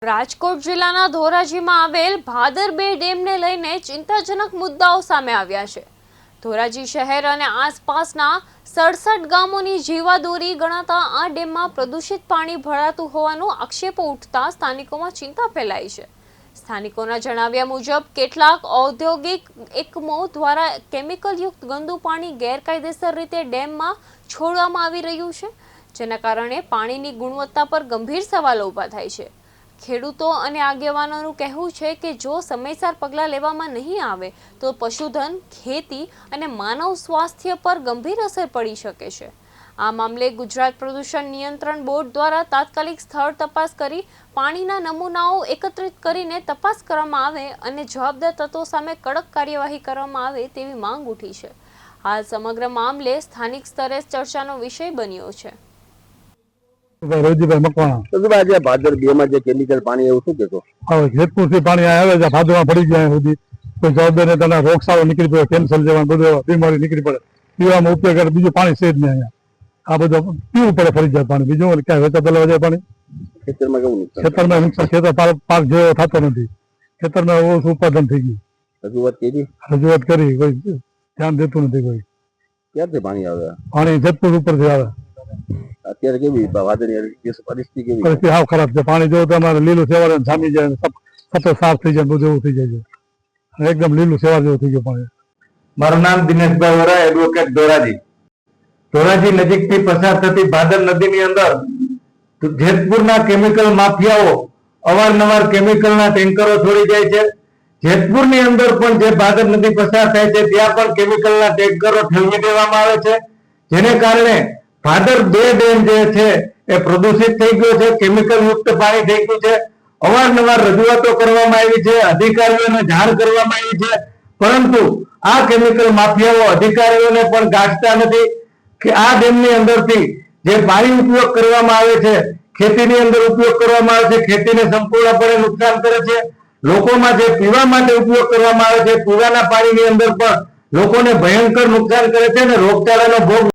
રાજકોટ જિલ્લાના ધોરાજીમાં આવેલ ભાદર 2 ડેમને લઈને ચિંતાજનક મુદ્દાઓ સામે આવ્યા છે। ધોરાજી શહેર અને આસપાસના 67 ગામોની જીવાદોરી ગણાતા આ ડેમમાં પ્રદૂષિત પાણી ભરાતું હોવાનો આક્ષેપો ઉઠતા સ્થાનિકોમાં ચિંતા ફેલાઈ છે। સ્થાનિકોના જણાવ્યા મુજબ કેટલાક ઔદ્યોગિક એકમો દ્વારા કેમિકલયુક્ત ગંદુ પાણી ગેરકાયદેસર રીતે ડેમમાં છોડવામાં આવી રહ્યું છે, જેના કારણે પાણીની ગુણવત્તા પર ગંભીર સવાલો ઊભા થાય છે। ખેડૂતો અને આગેવાનોનું કહેવું છે કે જો સમયસર પગલાં લેવામાં નહીં આવે તો પશુધન, ખેતી અને માનવ સ્વાસ્થ્ય પર ગંભીર અસર પડી શકે છે। આ મામલે ગુજરાત પ્રદૂષણ નિયંત્રણ બોર્ડ દ્વારા તાત્કાલિક સ્થળ તપાસ કરી પાણીના નમૂનાઓ એકત્રિત કરીને તપાસ કરવામાં આવે અને જવાબદાર તત્વો સામે કડક કાર્યવાહી કરવામાં આવે તેવી માંગ ઉઠી છે। હાલ સમગ્ર મામલે સ્થાનિક સ્તરે ચર્ચાનો વિષય બન્યો છે। રોજીભાઈ મકવાણા આજે ભાદર 2 માં જે કેમિકલ પાણી એવું શું કેતો હવે જેતપુરથી પાણી આવે છે, ભાદરમાં પડી ગયા સુધી કોઈ જવાબદાર નેતાના રોગચાળો નીકળી પડે, કેન્સર જેવા બધું બીમારી નીકળી પડે, પીવામાં ઉપયોગ કરે, બીજું પાણી છે જ નહીં અહીંયા। આ બધું પીવું પડે ફરજિયાત પાણી, બીજું ક્યાંય વેચા પેલા જાય પાણી ખેતરમાં કેવું નુકસાન? ખેતરમાં નુકસાન, ખેતર પાક જેવો થતો નથી, ખેતરમાં ઓછું ઉત્પાદન થઈ ગયું। રજૂઆત કરી, કોઈ ધ્યાન દેતું નથી કોઈ। ક્યાંથી પાણી આવે? પાણી જેતપુર ઉપરથી આવે। અત્યારે કેવી વાદળની પરિસ્થિતિ કેવી? પરિસ્થિતિ હાવ ખરાબ છે। પાણી જો તમારે લીલું સેવાર જામી જાય, સતત સાફ થઈ જાય, બધું એવું થઈ જાય છે, એકદમ લીલું સેવાર જેવું થઈ ગયું પાણી। મારું નામ દિનેશભાઈ વોરા, એડવોકેટ ધોરાજી। ધોરાજી નજીકથી પસાર થતી ભાદર નદીની અંદર જેતપુરના કેમિકલ માફિયાઓ અવારનવાર કેમિકલના ટેન્કરો છોડી જાય છે। જેતપુરની અંદર પણ જે ભાદર નદી પસાર થાય છે ત્યાં પણ કેમિકલના ટેન્કરો ઠેલવી દેવામાં આવે છે, જેને કારણે ભાદર 2 ડેમ જે છે એ પ્રદૂષિત થઈ ગયો છે, કેમિકલ યુક્ત પાણી થઈ ગયું છે। અવારનવાર રજૂઆતો કરવામાં આવી છે, અધિકારીઓને જાણ કરવામાં આવી છે, પરંતુ આ કેમિકલ માફિયાઓ અધિકારીઓને પણ ગાંઠતા નથી કે આ ડેમની અંદરથી જે પાણી ઉપયોગ કરવામાં આવે છે, ખેતીની અંદર ઉપયોગ કરવામાં આવે છે, ખેતીને સંપૂર્ણપણે નુકસાન કરે છે। લોકોમાં જે પીવા માટે ઉપયોગ કરવામાં આવે છે, પીવાના પાણીની અંદર પણ લોકોને ભયંકર નુકસાન કરે છે અને રોગચાળાનો ભોગ